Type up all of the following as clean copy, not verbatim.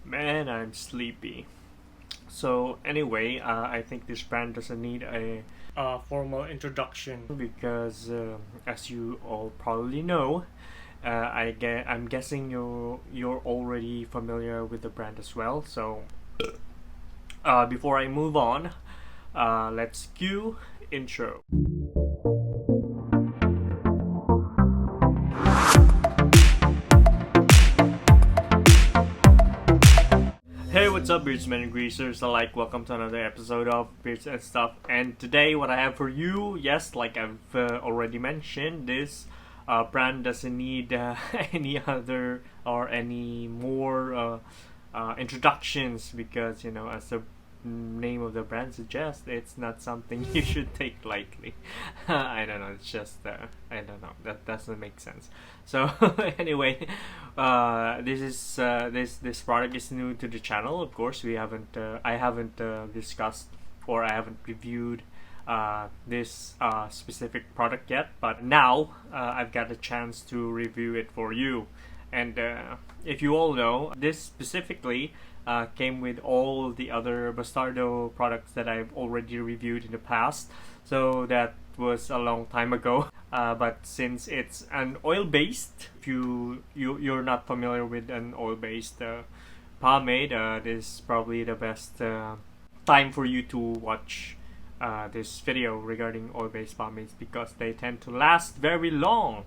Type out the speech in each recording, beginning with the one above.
Man, I'm sleepy. So anyway, I think this brand doesn't need a formal introduction because, as you all probably know, I'm guessing you're already familiar with the brand as well. So before I move on, let's cue intro. Hey, what's up, beardsmen and greasers alike? Welcome to another episode of Beards and Stuff. And today, what I have for you, yes, like I've already mentioned, this brand doesn't need any other or any more introductions because, as the name of the brand suggests, it's not something you should take lightly. I don't know. It's just I don't know. That doesn't make sense. So anyway, this product is new to the channel. Of course, I haven't discussed or I haven't reviewed this specific product yet. But now I've got a chance to review it for you. And if you all know, this specifically came with all the other Bastardo products that I've already reviewed in the past. So that was a long time ago. But since it's an oil-based, if you're not familiar with an oil-based pomade, this is probably the best time for you to watch this video regarding oil-based pomades because they tend to last very long.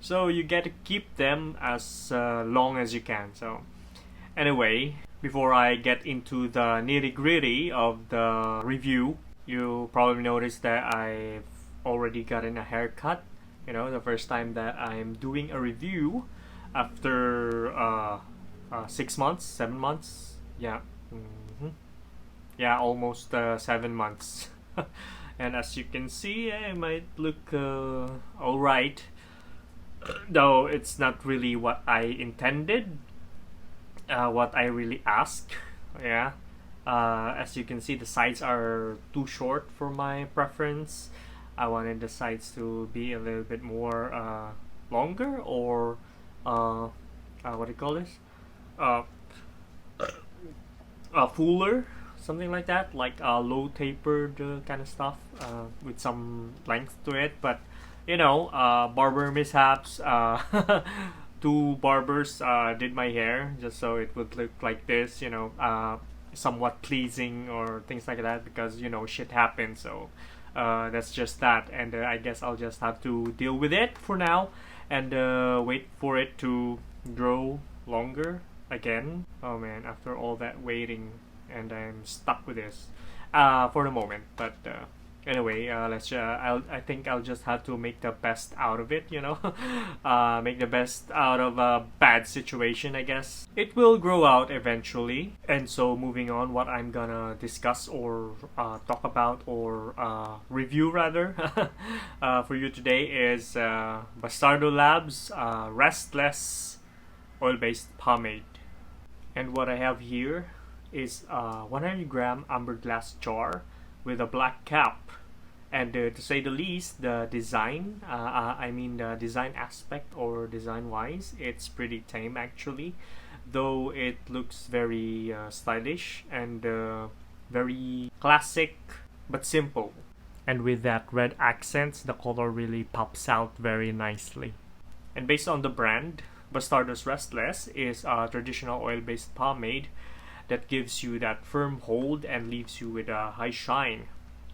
So you get to keep them as long as you can. So anyway, before I get into the nitty-gritty of the review, you probably noticed that I've already gotten a haircut. The first time that I'm doing a review after 6 months, 7 months. Yeah, yeah, almost 7 months. And as you can see, I might look alright. Though it's not really what I intended, what I really asked. Yeah, as you can see, the sides are too short for my preference. I wanted the sides to be a little bit more longer, or what do you call this? Fuller, something like that, like low tapered kind of stuff with some length to it. But barber mishaps. Two barbers did my hair just so it would look like this, somewhat pleasing or things like that because, shit happens. So that's just that. And I guess I'll just have to deal with it for now and wait for it to grow longer again. Oh man, after all that waiting, and I'm stuck with this for the moment. But anyway, I think I'll just have to make the best out of it, make the best out of a bad situation, I guess. It will grow out eventually. And so moving on, what I'm gonna discuss or talk about or review rather for you today is Bastardo Labs RESTLESS oil-based pomade. And what I have here is a 100 gram amber glass jar with a black cap. And to say the least, the design, the design aspect or design wise, it's pretty tame actually, though it looks very stylish and very classic but simple. And with that red accents, the color really pops out very nicely. And based on the brand, Bastardo's RESTLESS is a traditional oil-based pomade that gives you that firm hold and leaves you with a high shine.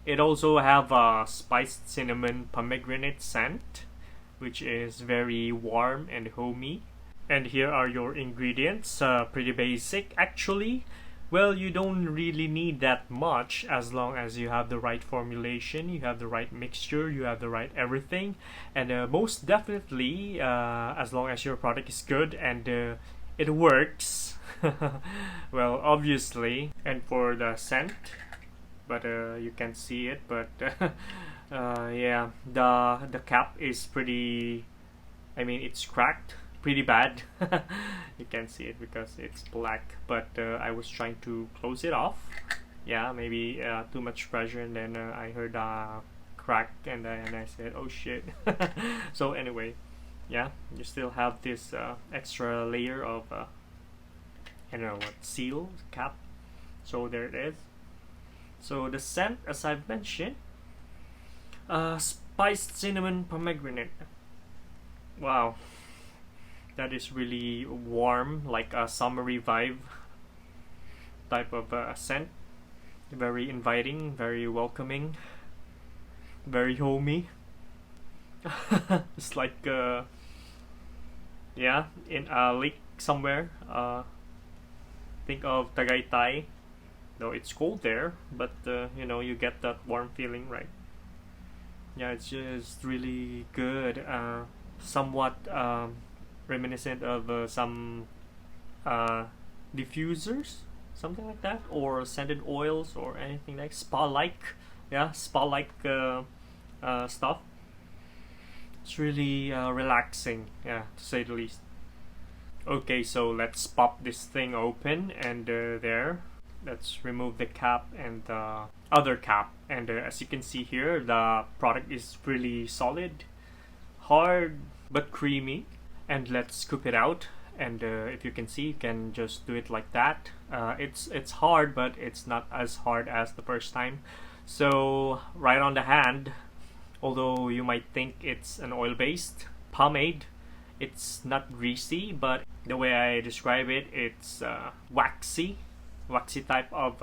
It also have a spiced cinnamon pomegranate scent, which is very warm and homey. And here are your ingredients. Pretty basic actually. Well, you don't really need that much as long as you have the right formulation, you have the right mixture, you have the right everything. And most definitely, as long as your product is good and it works. Well, obviously. And for the scent, but you can't see it, but yeah, the cap is pretty, it's cracked pretty bad. You can't see it because it's black, but I was trying to close it off. Yeah, maybe too much pressure, and then I heard a crack, and I said, oh shit. So anyway, yeah, you still have this extra layer of I don't know what, seal cap. So there it is. So the scent, as I've mentioned, spiced cinnamon pomegranate. Wow, that is really warm, like a summery vibe type of scent. Very inviting, very welcoming, very homey. It's like yeah, in a lake somewhere. Think of Tagaytay, though it's cold there, but you know, you get that warm feeling, right? Yeah, it's just really good. Somewhat reminiscent of some uh, diffusers, something like that, or scented oils, or anything like spa-like. Yeah, spa-like stuff. It's really relaxing, yeah, to say the least. Okay, so let's pop this thing open, and there. Let's remove the cap and the other cap. And as you can see here, the product is really solid, hard, but creamy. And let's scoop it out. And if you can see, you can just do it like that. It's hard, but it's not as hard as the first time. So right on the hand, although you might think it's an oil-based pomade, it's not greasy, but the way I describe it, it's waxy type of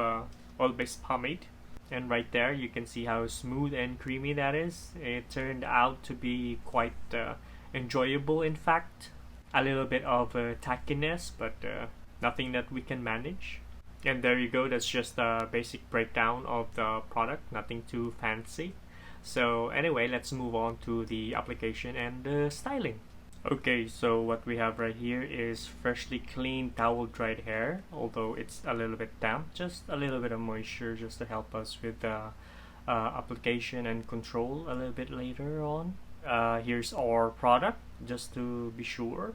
oil-based pomade. And right there you can see how smooth and creamy that is. It turned out to be quite enjoyable, in fact. A little bit of tackiness, but nothing that we can manage. And there you go, that's just a basic breakdown of the product, nothing too fancy. So anyway, let's move on to the application and styling. Okay, so what we have right here is freshly cleaned towel dried hair, although it's a little bit damp, just a little bit of moisture just to help us with the application and control a little bit later on. Here's our product, just to be sure.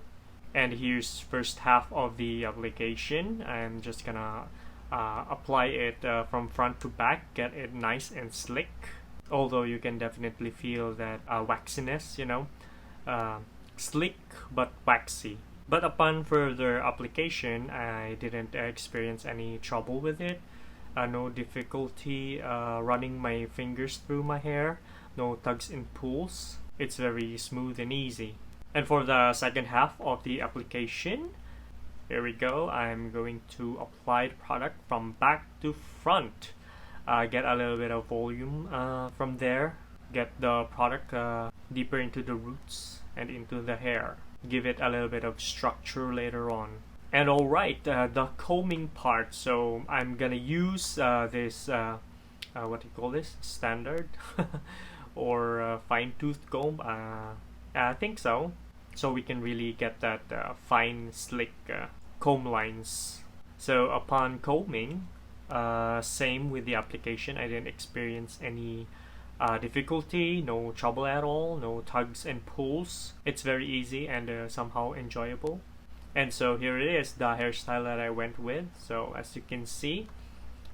And here's first half of the application. I'm just gonna apply it from front to back, get it nice and slick. Although you can definitely feel that waxiness, you know. Slick but waxy. But upon further application, I didn't experience any trouble with it. No difficulty running my fingers through my hair. No tugs and pulls. It's very smooth and easy. And for the second half of the application, here we go. I'm going to apply the product from back to front. Get a little bit of volume from there. Get the product deeper into the roots and into the hair. Give it a little bit of structure later on. And alright, the combing part. So I'm gonna use this, what do you call this? Standard or fine tooth comb. I think so. So we can really get that fine, slick comb lines. So upon combing, same with the application. I didn't experience any difficulty, no trouble at all, no tugs and pulls. It's very easy and somehow enjoyable. And so here it is, the hairstyle that I went with. So as you can see,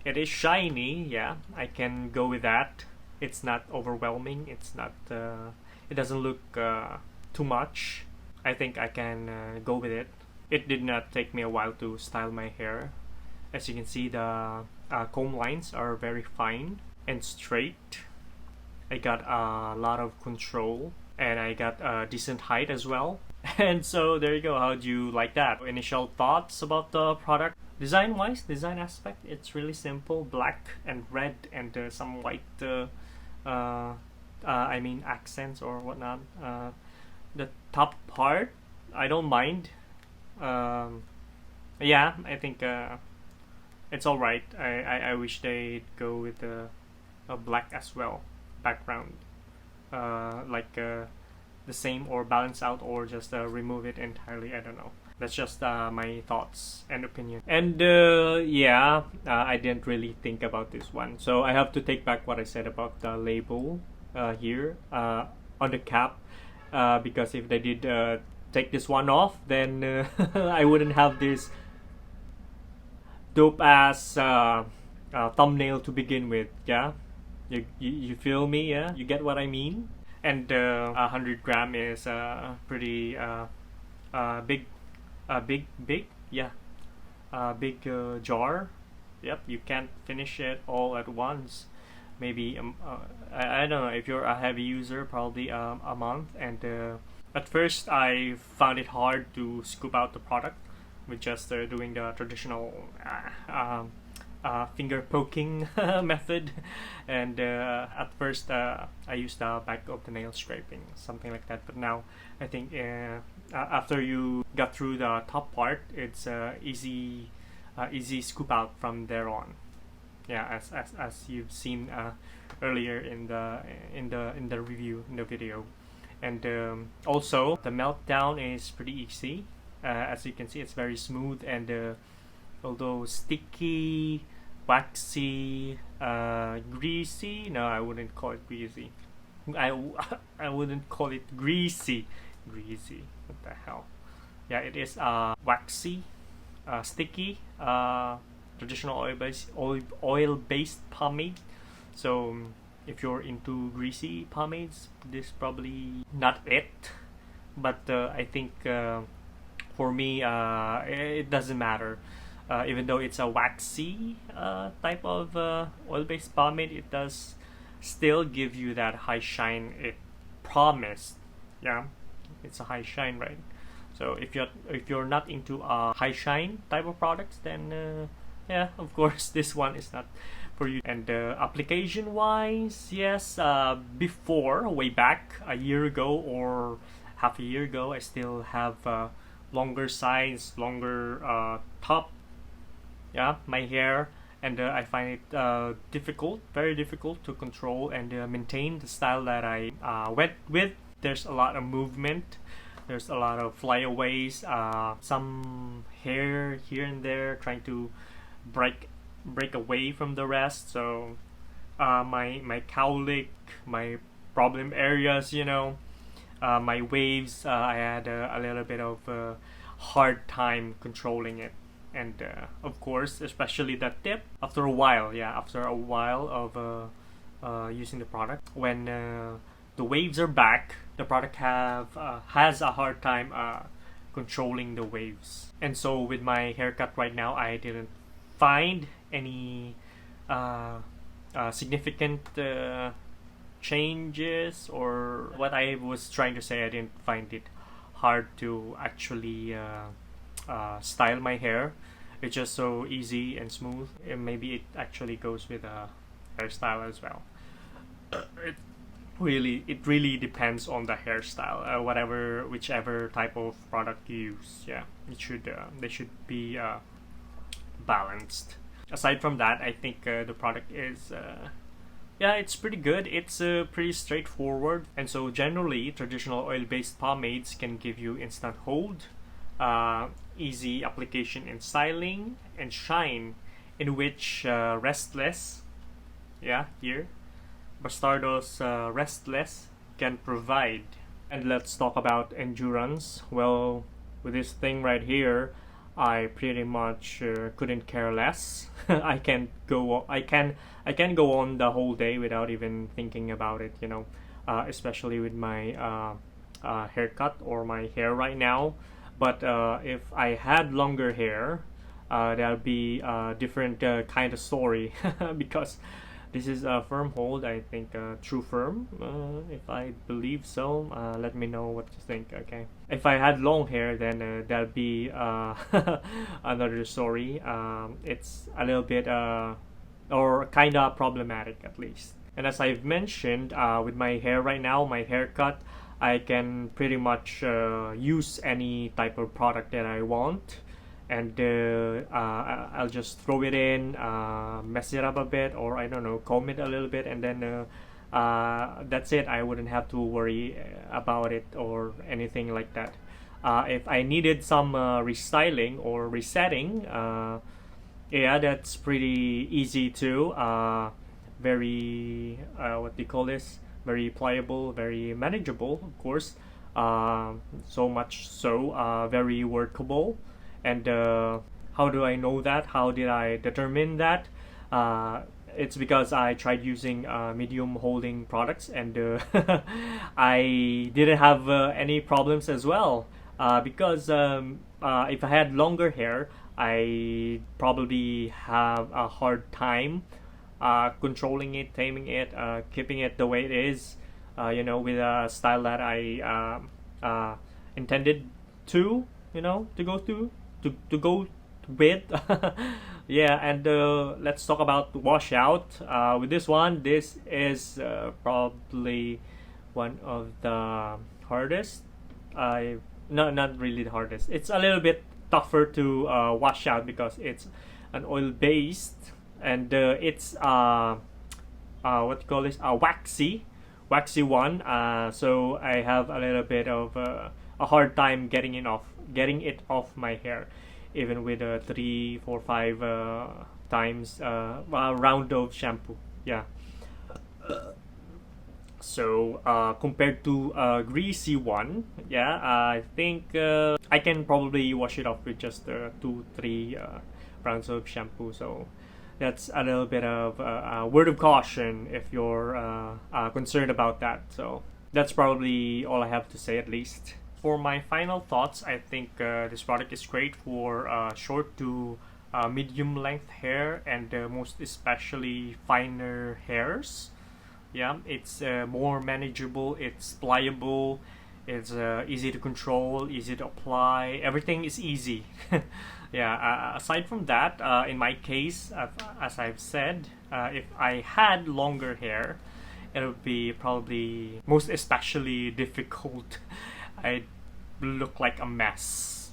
it is shiny. Yeah, I can go with that. It's not overwhelming. It's not. It doesn't look too much. I think I can go with it. It did not take me a while to style my hair. As you can see, the comb lines are very fine and straight. I got a lot of control, and I got a decent height as well. And so there you go. How do you like that? Initial thoughts about the product? Design wise, design aspect, it's really simple. Black and red and some white I mean accents or whatnot. The top part, I don't mind. Yeah, I think it's alright. I wish they'd go with a black as well background, like the same or balance out, or just remove it entirely. I don't know. That's just my thoughts and opinion. And yeah, I didn't really think about this one, so I have to take back what I said about the label here on the cap, because if they did take this one off, then I wouldn't have this dope ass thumbnail to begin with. Yeah, you feel me? Yeah, you get what I mean. And 100 gram is pretty big, yeah, big jar. Yep, you can't finish it all at once. Maybe I don't know if you're a heavy user, probably a month. And at first, I found it hard to scoop out the product with just doing the traditional finger poking method. And at first, I used the back of the nail scraping, something like that. But now, I think after you got through the top part, it's easy scoop out from there on. Yeah, as you've seen earlier in the review, in the video. And also the meltdown is pretty easy. As you can see, it's very smooth, and although sticky, waxy, greasy, no, I wouldn't call it greasy. I, I wouldn't call it greasy. Greasy, what the hell? Yeah, it is waxy, sticky, traditional oil-based pomade. So if you're into greasy pomades, this probably not it. But I think for me, it doesn't matter. Even though it's a waxy type of oil-based pomade, it does still give you that high shine it promised. Yeah, it's a high shine, right? So if you're not into a high shine type of products, then yeah, of course this one is not for you. And application wise, yes, before, way back a year ago or half a year ago, I still have longer sides, longer top, yeah, my hair. And I find it difficult, very difficult to control and maintain the style that I went with. There's a lot of movement, there's a lot of flyaways, some hair here and there trying to break away from the rest. So my cowlick, my problem areas, my waves, I had a little bit of a hard time controlling it. And of course, especially the tip, after a while of using the product, when the waves are back, the product has a hard time controlling the waves. And so with my haircut right now, I didn't find any significant changes, or what I was trying to say, I didn't find it hard to actually style my hair. It's just so easy and smooth, and maybe it actually goes with a hairstyle as well. It really depends on the hairstyle, whichever type of product you use. Yeah, they should be balanced. Aside from that, I think the product is yeah, it's pretty good. It's pretty straightforward. And so generally, traditional oil-based pomades can give you instant hold, easy application and styling, and shine, in which Restless, yeah, here, Bastardo's Restless can provide. And let's talk about endurance. Well, with this thing right here, I pretty much couldn't care less. I can go on the whole day without even thinking about it, especially with my haircut or my hair right now. But if I had longer hair, that would be a different kind of story because this is a firm hold, I think, true firm, if I believe so. Let me know what you think, okay? If I had long hair, then that'd be another story. It's a little bit, or kind of problematic at least. And as I've mentioned, with my hair right now, my haircut, I can pretty much use any type of product that I want. And I'll just throw it in, mess it up a bit, or I don't know, comb it a little bit, and then that's it. I wouldn't have to worry about it or anything like that. If I needed some restyling or resetting, yeah, that's pretty easy too. Very, what do you call this? Very pliable, very manageable, of course. So much so, very workable. And how do I know that? How did I determine that? It's because I tried using medium holding products, and I didn't have any problems as well. Because if I had longer hair, I probably have a hard time controlling it, taming it, keeping it the way it is, with a style that I intended to, to go through, to go with. Yeah, and let's talk about washout. With this one, this is probably one of the hardest. I No, not really the hardest. It's a little bit tougher to wash out because it's an oil based, and it's what you call this, waxy one. So I have a little bit of a hard time getting it off my hair, even with 3, 4, 5 times round of shampoo. Yeah. So compared to a greasy one, yeah, I think I can probably wash it off with just 2, 3 rounds of shampoo. So that's a little bit of a word of caution if you're concerned about that. So that's probably all I have to say, at least. For my final thoughts, I think this product is great for short to medium length hair, and most especially finer hairs. Yeah, it's more manageable, it's pliable, it's easy to control, easy to apply, everything is easy. Yeah, aside from that, in my case, as I've said, if I had longer hair, it would be probably most especially difficult. I'd look like a mess.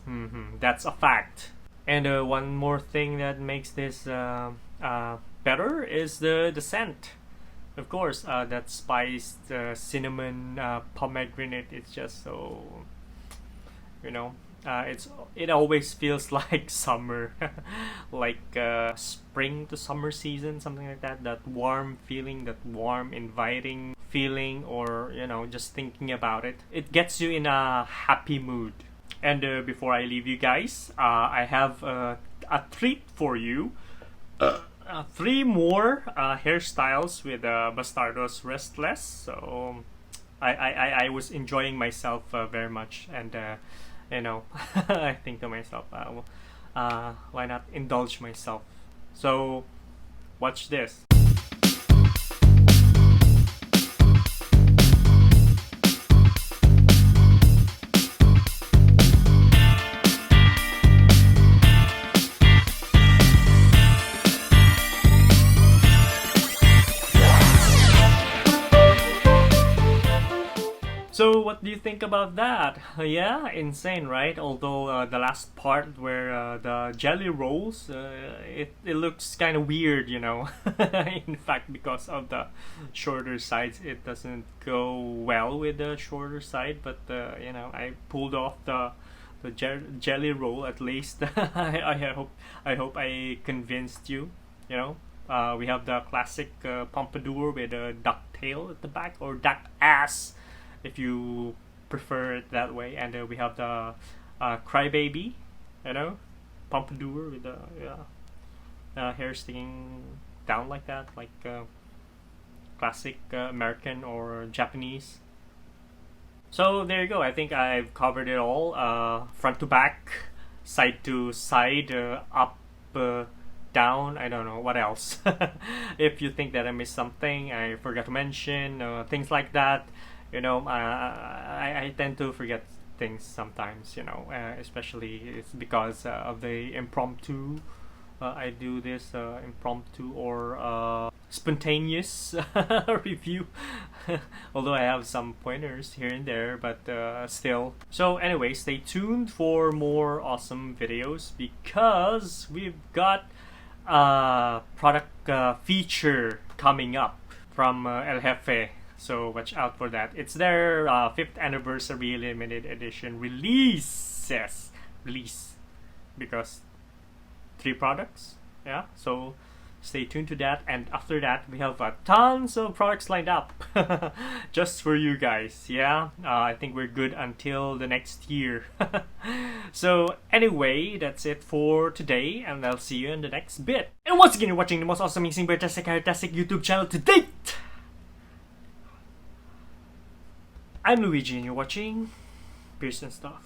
That's a fact. And one more thing that makes this better is the scent. Of course, that spiced cinnamon pomegranate. It's just so, it always feels like summer, like spring to summer season, something like that. That warm feeling, that warm, inviting feeling, or just thinking about it. It gets you in a happy mood. And before I leave you guys, I have a treat for you. 3 more hairstyles with Bastardo's RESTLESS. So I was enjoying myself very much, and I think to myself, why not indulge myself? So watch this. So what do you think about that? Yeah, insane, right? Although the last part where the jelly rolls, it looks kind of weird, In fact, because of the shorter sides, it doesn't go well with the shorter side. But I pulled off the jelly roll at least. I hope I convinced you. We have the classic pompadour with a duck tail at the back, or duck ass, if you prefer it that way. And we have the crybaby, pompadour with the hair sticking down like that, like classic American or Japanese. So there you go. I think I've covered it all, front to back, side to side, up, down. I don't know what else. If you think that I missed something, I forgot to mention things like that. I tend to forget things sometimes, especially it's because of the impromptu. I do this impromptu or spontaneous review. Although I have some pointers here and there, but still. So anyway, stay tuned for more awesome videos, because we've got a product feature coming up from El Jefe. So watch out for that. It's their 5th anniversary limited edition release, because 3 products. Yeah, so stay tuned to that. And after that, we have tons of products lined up just for you guys. Yeah, I think we're good until the next year. So anyway, that's it for today, and I'll see you in the next bit. And once again, you're watching the most awesome, amazing, fantastic YouTube channel to date. I'm Luigi, and you're watching Pearson Stuff.